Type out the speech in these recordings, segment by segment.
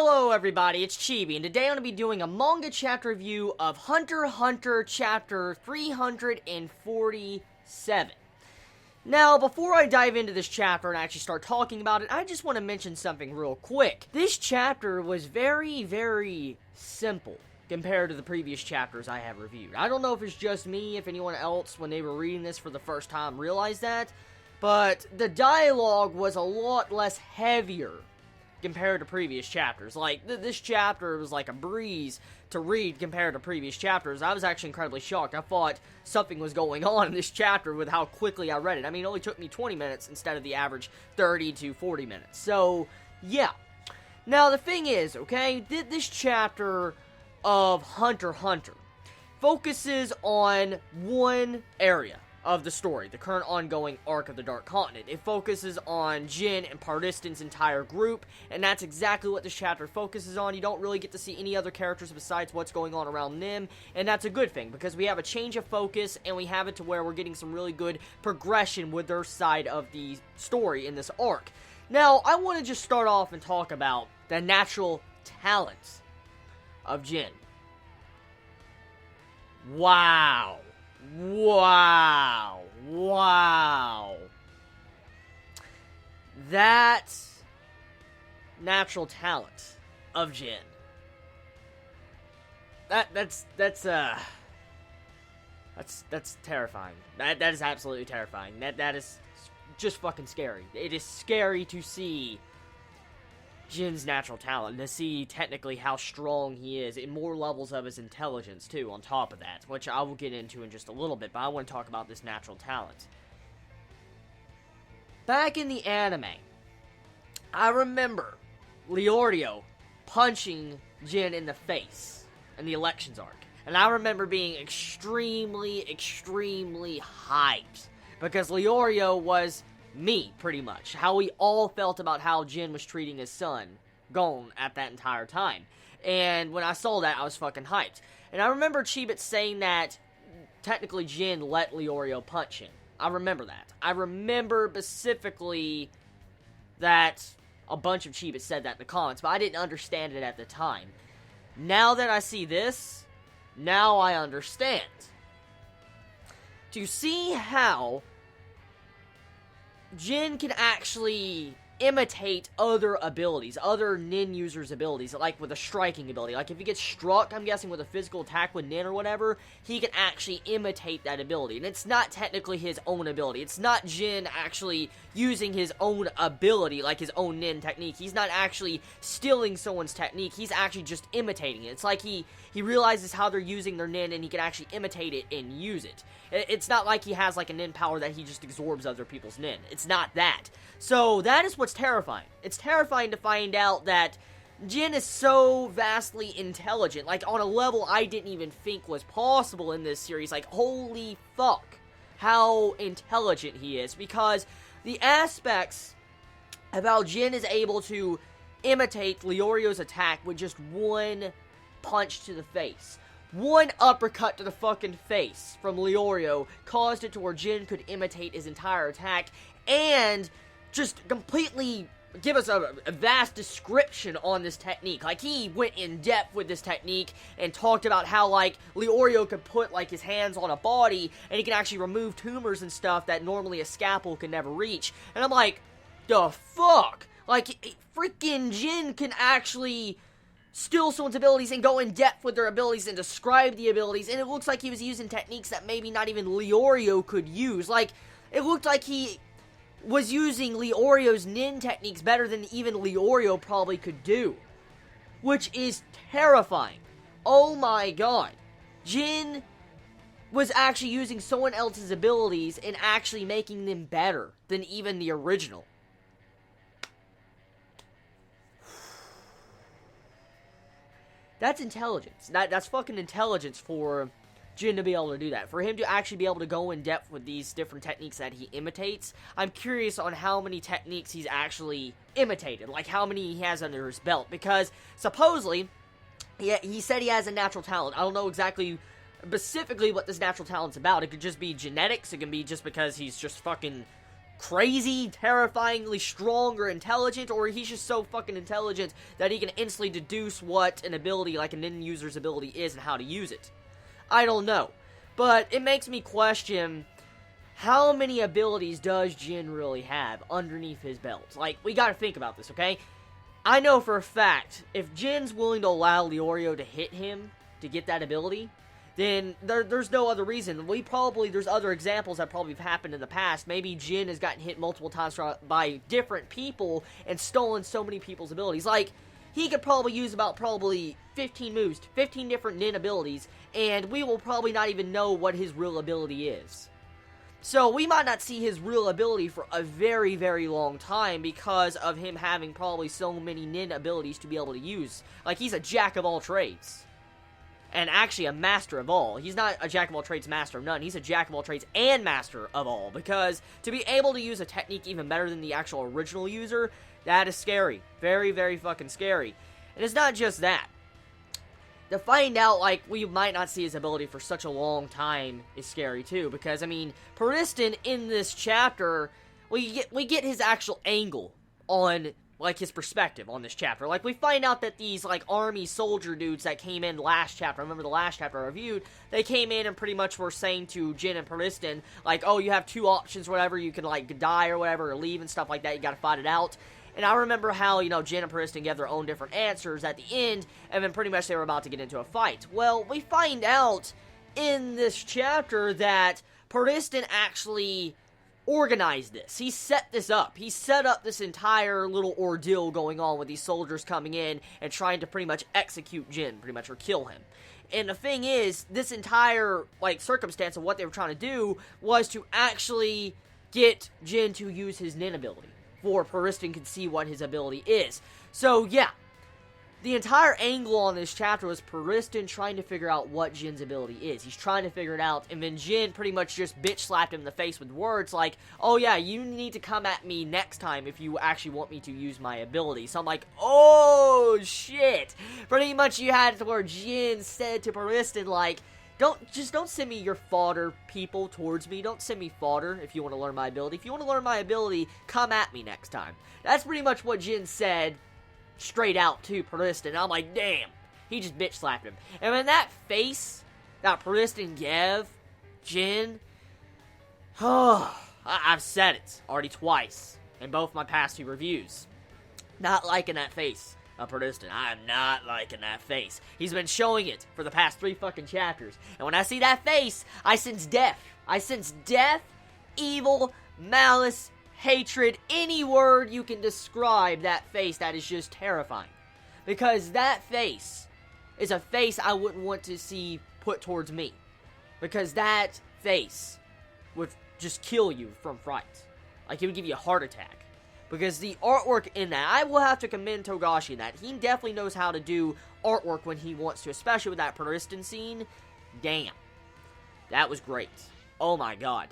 Hello everybody, it's Chibi, and today I'm going to be doing a manga chapter review of Hunter x Hunter chapter 347. Now, before I dive into this chapter and actually start talking about it, I just want to mention something real quick. This chapter was very, very simple compared to the previous chapters I have reviewed. I don't know if it's just me, if anyone else, when they were reading this for the first time, realized that, but the dialogue was a lot less heavier compared to previous chapters. Like, this chapter was like a breeze to read compared to previous chapters. I was actually incredibly shocked. I thought something was going on in this chapter with how quickly I read it. I mean, it only took me 20 minutes instead of the average 30 to 40 minutes. So, yeah. Now, the thing is, okay, this chapter of Hunter x Hunter focuses on one area of the story, the current ongoing arc of the Dark Continent. It focuses on Jin and Pardiston's entire group, and that's exactly what this chapter focuses on. You don't really get to see any other characters besides what's going on around them, and that's a good thing, because we have a change of focus, and we have it to where we're getting some really good progression with their side of the story in this arc. Now, I want to just start off and talk about the natural talents of Jin. Wow. That natural talent of Jin. That's terrifying. That is absolutely terrifying. That is just fucking scary. It is scary to see Jin's natural talent, to see technically how strong he is, and more levels of his intelligence, too, on top of that, which I will get into in just a little bit, but I want to talk about this natural talent. Back in the anime, I remember Leorio punching Jin in the face in the elections arc, and I remember being extremely hyped, because Leorio was me, pretty much. How we all felt about how Jin was treating his son, Gon, at that entire time. And when I saw that, I was fucking hyped. And I remember Chibi saying that technically Jin let Leorio punch him. I remember that. I remember specifically that a bunch of Chibi said that in the comments, but I didn't understand it at the time. Now that I see this, now I understand. To see how Jin can actually imitate other abilities, other nin users' abilities, like with a striking ability. Like, if he gets struck, I'm guessing with a physical attack with nin or whatever, he can actually imitate that ability. And it's not technically his own ability. It's not Jin actually using his own ability, like his own nin technique. He's not actually stealing someone's technique. He's actually just imitating it. It's like he realizes how they're using their nin, and he can actually imitate it and use it. It's not like he has like a nin power that he just absorbs other people's nin. It's not that. So that is what's terrifying. It's terrifying to find out that Jin is so vastly intelligent, like on a level I didn't even think was possible in this series. Like, holy fuck, how intelligent he is, because the aspects of how Jin is able to imitate Leorio's attack with just one punch to the face. One uppercut to the fucking face from Leorio caused it to where Jin could imitate his entire attack and just completely give us a vast description on this technique. Like, he went in depth with this technique and talked about how, like, Leorio could put, like, his hands on a body and he can actually remove tumors and stuff that normally a scalpel could never reach. And I'm like, the fuck? Like, freaking Jin can actually steal someone's abilities and go in depth with their abilities and describe the abilities, and it looks like he was using techniques that maybe not even Leorio could use. Like, it looked like he was using Leorio's nin techniques better than even Leorio probably could do, which is terrifying. Oh my god. Jin was actually using someone else's abilities and actually making them better than even the original. That's intelligence. That's fucking intelligence for Jin to be able to do that. For him to actually be able to go in depth with these different techniques that he imitates. I'm curious on how many techniques he's actually imitated. Like, how many he has under his belt. Because, supposedly, he said he has a natural talent. I don't know exactly specifically what this natural talent's about. It could just be genetics. It can be just because he's just fucking crazy, terrifyingly strong or intelligent, or he's just so fucking intelligent that he can instantly deduce what an ability, like a nin user's ability is and how to use it. I don't know. But it makes me question, how many abilities does Jin really have underneath his belt? Like, we gotta think about this, okay? I know for a fact, if Jin's willing to allow Leorio to hit him to get that ability, then there's no other reason. There's other examples that probably have happened in the past. Maybe Jin has gotten hit multiple times by different people and stolen so many people's abilities. Like, he could probably use about 15 moves, 15 different nin abilities, and we will probably not even know what his real ability is. So, we might not see his real ability for a very, very long time because of him having probably so many nin abilities to be able to use. Like, he's a jack of all trades. And actually a master of all. He's not a jack of all trades, master of none. He's a jack of all trades and master of all. Because to be able to use a technique even better than the actual original user, that is scary. Very, very fucking scary. And it's not just that. To find out, like, we might not see his ability for such a long time is scary too. Because, I mean, Pariston in this chapter, we get his actual angle on, like, his perspective on this chapter. Like, we find out that these, like, army soldier dudes that came in last chapter, I remember the last chapter I reviewed, they came in and pretty much were saying to Jin and Pariston, like, oh, you have two options, whatever, you can, like, die or whatever, or leave and stuff like that, you gotta fight it out. And I remember how, you know, Jin and Pariston gave their own different answers at the end, and then pretty much they were about to get into a fight. Well, we find out in this chapter that Pariston actually organized this. He set this up. He set up this entire little ordeal going on with these soldiers coming in and trying to pretty much execute Jin, pretty much, or kill him. And the thing is, this entire, like, circumstance of what they were trying to do was to actually get Jin to use his nin ability, for Pariston could see what his ability is. So, yeah. The entire angle on this chapter was Pariston trying to figure out what Jin's ability is. He's trying to figure it out, and then Jin pretty much just bitch slapped him in the face with words like, oh yeah, you need to come at me next time if you actually want me to use my ability. So I'm like, oh shit. Pretty much you had it to where Jin said to Pariston, like, don't send me your fodder people towards me. Don't send me fodder if you want to learn my ability. If you want to learn my ability, come at me next time. That's pretty much what Jin said straight out to Pariston. And I'm like, damn. He just bitch slapped him. And when that face that Pariston gave Jin, I've said it already twice in both my past two reviews. Not liking that face of Pariston. I am not liking that face. He's been showing it for the past 3 fucking chapters. And when I see that face, I sense death. I sense death, evil, malice, hatred, any word you can describe that face that is just terrifying. Because that face is a face I wouldn't want to see put towards me. Because that face would just kill you from fright. Like, it would give you a heart attack. Because the artwork in that, I will have to commend Togashi in that. He definitely knows how to do artwork when he wants to, especially with that Pariston scene. Damn. That was great. Oh my god.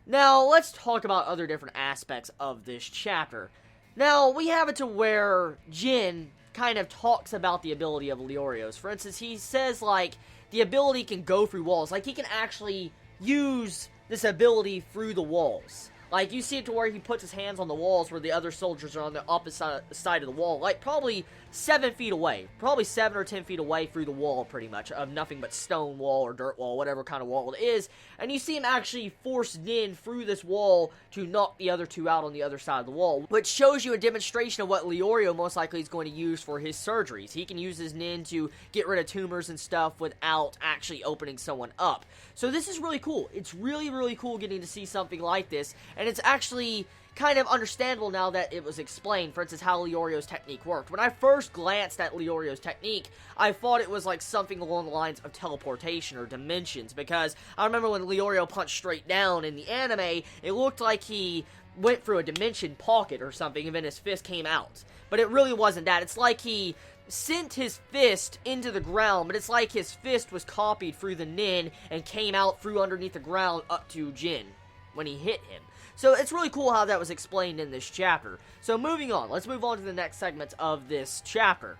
Now, let's talk about other different aspects of this chapter. Now, we have it to where Jin kind of talks about the ability of Leorio's. For instance, he says, like, the ability can go through walls. Like, he can actually use this ability through the walls. Like, you see it to where he puts his hands on the walls where the other soldiers are on the opposite side of the wall. Like, probably 7 feet away. Probably 7 or 10 feet away through the wall, pretty much. Of nothing but stone wall or dirt wall, whatever kind of wall it is. And you see him actually force Nin through this wall to knock the other two out on the other side of the wall. Which shows you a demonstration of what Leorio most likely is going to use for his surgeries. He can use his Nin to get rid of tumors and stuff without actually opening someone up. So this is really cool. It's really, really cool getting to see something like this. And it's actually kind of understandable now that it was explained, for instance, how Leorio's technique worked. When I first glanced at Leorio's technique, I thought it was like something along the lines of teleportation or dimensions, because I remember when Leorio punched straight down in the anime, it looked like he went through a dimension pocket or something, and then his fist came out. But it really wasn't that. It's like he sent his fist into the ground, but it's like his fist was copied through the Nin and came out through underneath the ground up to Jin when he hit him. So it's really cool how that was explained in this chapter. So moving on, let's move on to the next segment of this chapter.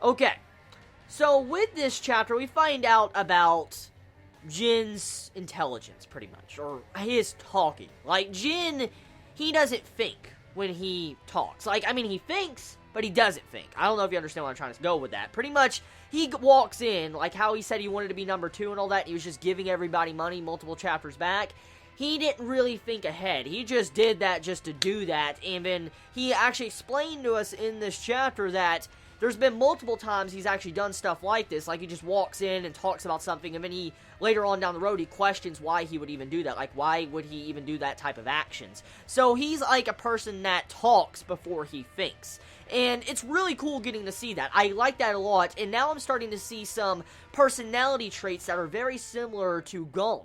Okay, so with this chapter, we find out about Jin's intelligence, pretty much, or his talking. Like, Jin, he doesn't think when he talks. Like, I mean, he thinks, but he doesn't think. I don't know if you understand where I'm trying to go with that. Pretty much, he walks in, like how he said he wanted to be number 2 and all that, he was just giving everybody money multiple chapters back. He didn't really think ahead. He just did that just to do that, and then he actually explained to us in this chapter that there's been multiple times he's actually done stuff like this, like he just walks in and talks about something, and then he, later on down the road, he questions why he would even do that, like why would he even do that type of actions. So he's like a person that talks before he thinks, and it's really cool getting to see that. I like that a lot, and now I'm starting to see some personality traits that are very similar to Gon.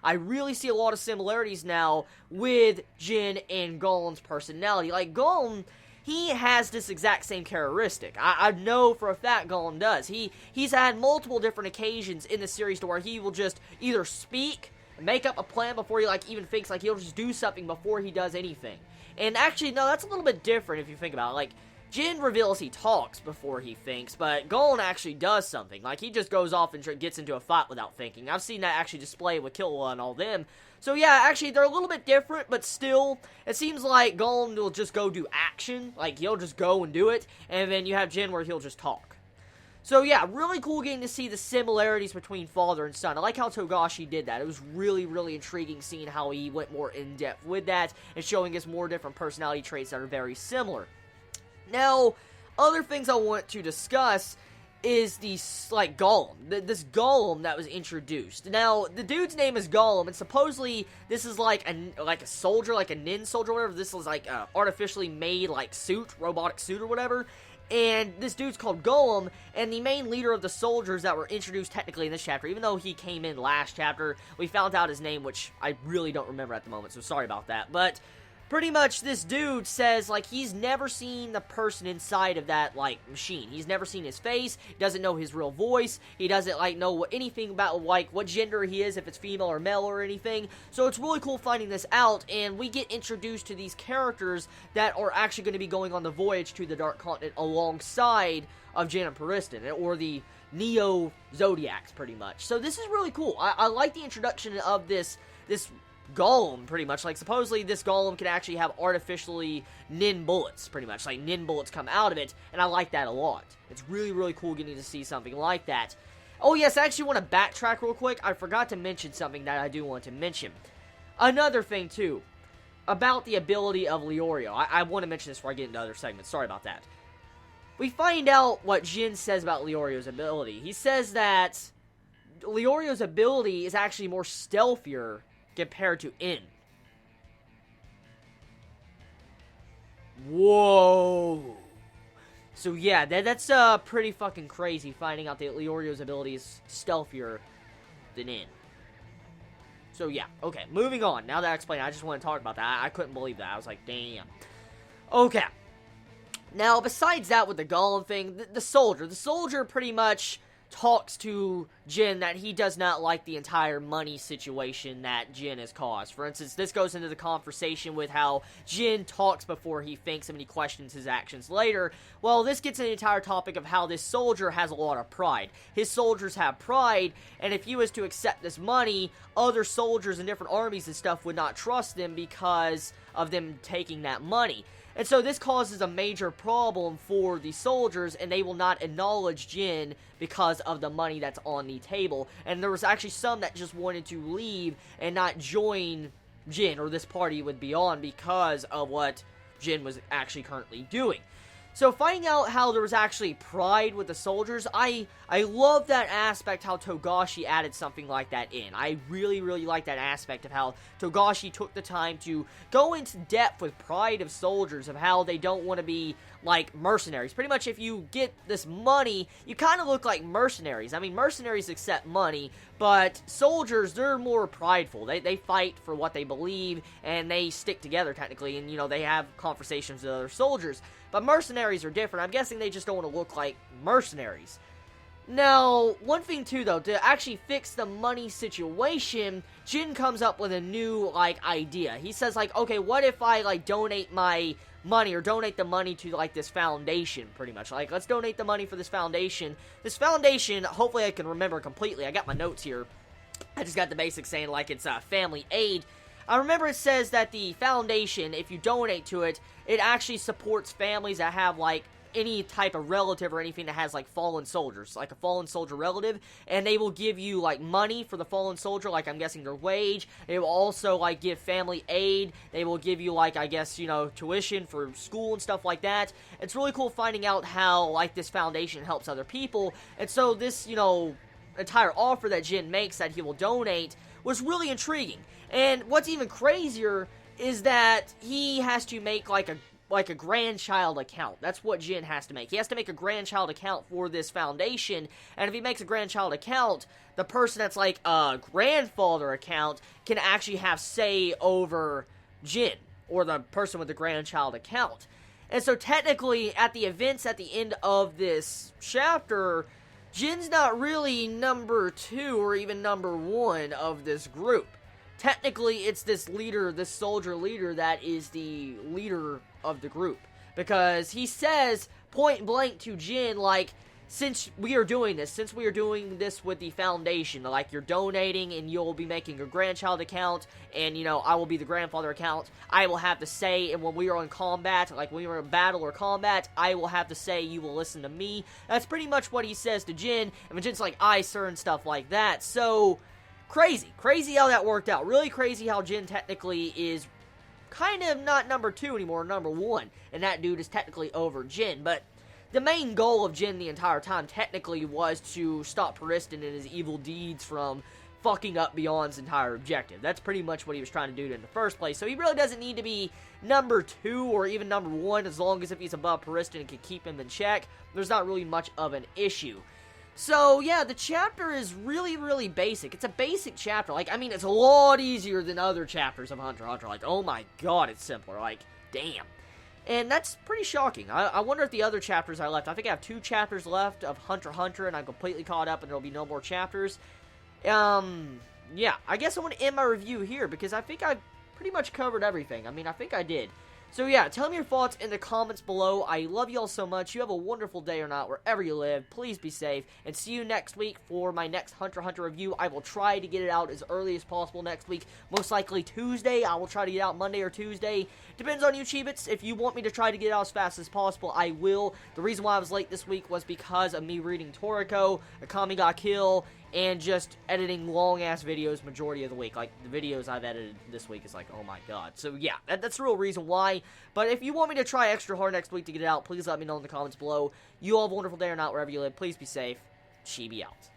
I really see a lot of similarities now with Jin and Gon's personality. Like, Gon, he has this exact same characteristic. I know for a fact Gon does. He's had multiple different occasions in the series to where he will just either speak, make up a plan before he, like, even thinks, like, he'll just do something before he does anything. And actually, no, that's a little bit different if you think about it. Like, Jin reveals he talks before he thinks, but Gon actually does something. Like, he just goes off and gets into a fight without thinking. I've seen that actually displayed with Killua and all them. So yeah, actually, they're a little bit different, but still, it seems like Gon will just go do action. Like, he'll just go and do it, and then you have Jin where he'll just talk. So yeah, really cool getting to see the similarities between father and son. I like how Togashi did that. It was really, really intriguing seeing how he went more in-depth with that, and showing us more different personality traits that are very similar. Now, other things I want to discuss is the, like, Golem. This Golem that was introduced. Now, the dude's name is Golem, and supposedly this is like a soldier, like a nin soldier or whatever. This is like a artificially made, like, suit, robotic suit or whatever. And this dude's called Golem, and the main leader of the soldiers that were introduced technically in this chapter, even though he came in last chapter, we found out his name, which I really don't remember at the moment, so sorry about that. But pretty much, this dude says, like, he's never seen the person inside of that, like, machine. He's never seen his face. He doesn't know his real voice. He doesn't, like, know anything about, like, what gender he is, if it's female or male or anything. So it's really cool finding this out, and we get introduced to these characters that are actually going to be going on the voyage to the Dark Continent alongside of Jin and Pariston, or the Neo Zodiacs, pretty much. So this is really cool. I like the introduction of this Golem, pretty much. Like, supposedly this Golem can actually have artificially nin bullets, pretty much. Like, nin bullets come out of it, and I like that a lot. It's really, really cool getting to see something like that. Oh, yes, I actually want to backtrack real quick. I forgot to mention something that I do want to mention. Another thing, too, about the ability of Leorio. I want to mention this before I get into other segments. Sorry about that. We find out what Jin says about Leorio's ability. He says that Leorio's ability is actually more stealthier compared to In. Whoa. So yeah, that's pretty fucking crazy, finding out that Leorio's ability is stealthier than In. So yeah, okay, moving on. Now that I explained it, I just want to talk about that. I couldn't believe that. I was like, damn. Okay. Now, besides that with the Golem thing, the soldier pretty much talks to Jin that he does not like the entire money situation that Jin has caused. For instance, this goes into the conversation with how Jin talks before he thinks and he questions his actions later. Well, this gets into the entire topic of how this soldier has a lot of pride. His soldiers have pride, and if he was to accept this money, other soldiers in different armies and stuff would not trust them because of them taking that money. And so this causes a major problem for the soldiers, and they will not acknowledge Jin because of the money that's on the table. And there was actually some that just wanted to leave and not join Jin, or this party would be on, because of what Jin was actually currently doing. So finding out how there was actually pride with the soldiers, I love that aspect, how Togashi added something like that in. I really, really like that aspect of how Togashi took the time to go into depth with pride of soldiers, of how they don't want to be like mercenaries. Pretty much if you get this money, you kind of look like mercenaries. I mean, mercenaries accept money, but soldiers, they're more prideful. They fight for what they believe, and they stick together technically, and, you know, they have conversations with other soldiers. But mercenaries are different. I'm guessing they just don't want to look like mercenaries. Now, one thing too, though, to actually fix the money situation, Jin comes up with a new, like, idea. He says, like, okay, what if I, like, donate my money, or donate the money to, like, this foundation, pretty much. Like, let's donate the money for this foundation. This foundation, hopefully I can remember completely. I got my notes here. I just got the basics saying, like, it's family aid. I remember it says that the foundation, if you donate to it, it actually supports families that have, like, any type of relative or anything that has, like, fallen soldiers, like a fallen soldier relative, and they will give you, like, money for the fallen soldier, like, I'm guessing their wage. They will also, like, give family aid. They will give you, like, I guess, you know, tuition for school and stuff like that. It's really cool finding out how, like, this foundation helps other people, and so this, you know, entire offer that Jin makes that he will donate was really intriguing. And what's even crazier is that he has to make, like a grandchild account. That's what Jin has to make. He has to make a grandchild account for this foundation, and if he makes a grandchild account, the person that's like a grandfather account can actually have say over Jin, or the person with the grandchild account. And so technically, at the events at the end of this chapter, Jin's not really number 2 or even number 1 of this group. Technically, it's this leader, this soldier leader, that is the leader of the group. Because he says, point blank to Jin, like, since we are doing this with the foundation, like, you're donating and you'll be making a grandchild account, and, you know, I will be the grandfather account, I will have to say, and when we are in combat, like, when we are in battle or combat, I will have to say, you will listen to me. That's pretty much what he says to Jin, and Jin's like, aye, sir, and stuff like that. So, crazy how that worked out. Really crazy how Jin technically is kind of not number 2 anymore, number 1, and that dude is technically over Jin. But the main goal of Jin the entire time technically was to stop Pariston and his evil deeds from fucking up Beyond's entire objective. That's pretty much what he was trying to do in the first place. So he really doesn't need to be number 2 or even number 1, as long as if he's above Pariston and can keep him in check. There's not really much of an issue. So, yeah, the chapter is really basic. It's a basic chapter. Like, I mean, it's a lot easier than other chapters of Hunter x Hunter. Like, oh my god, it's simpler. Like, damn. And that's pretty shocking. I wonder if the other chapters I left, I think I have 2 chapters left of Hunter x Hunter, and I'm completely caught up, and there'll be no more chapters. Yeah, I guess I want to end my review here, because I think I pretty much covered everything. I mean, I think I did. So yeah, tell me your thoughts in the comments below. I love you all so much. You have a wonderful day or not, wherever you live. Please be safe, and see you next week for my next Hunter x Hunter review. I will try to get it out as early as possible next week. Most likely Tuesday. I will try to get out Monday or Tuesday. Depends on you, Chibits. If you want me to try to get it out as fast as possible, I will. The reason why I was late this week was because of me reading Toriko, Akami Ga Kill, and just editing long-ass videos majority of the week. Like, the videos I've edited this week is like, oh my god. So, yeah, that's the real reason why. But if you want me to try extra hard next week to get it out, please let me know in the comments below. You all have a wonderful day or not, wherever you live. Please be safe. Chibi out.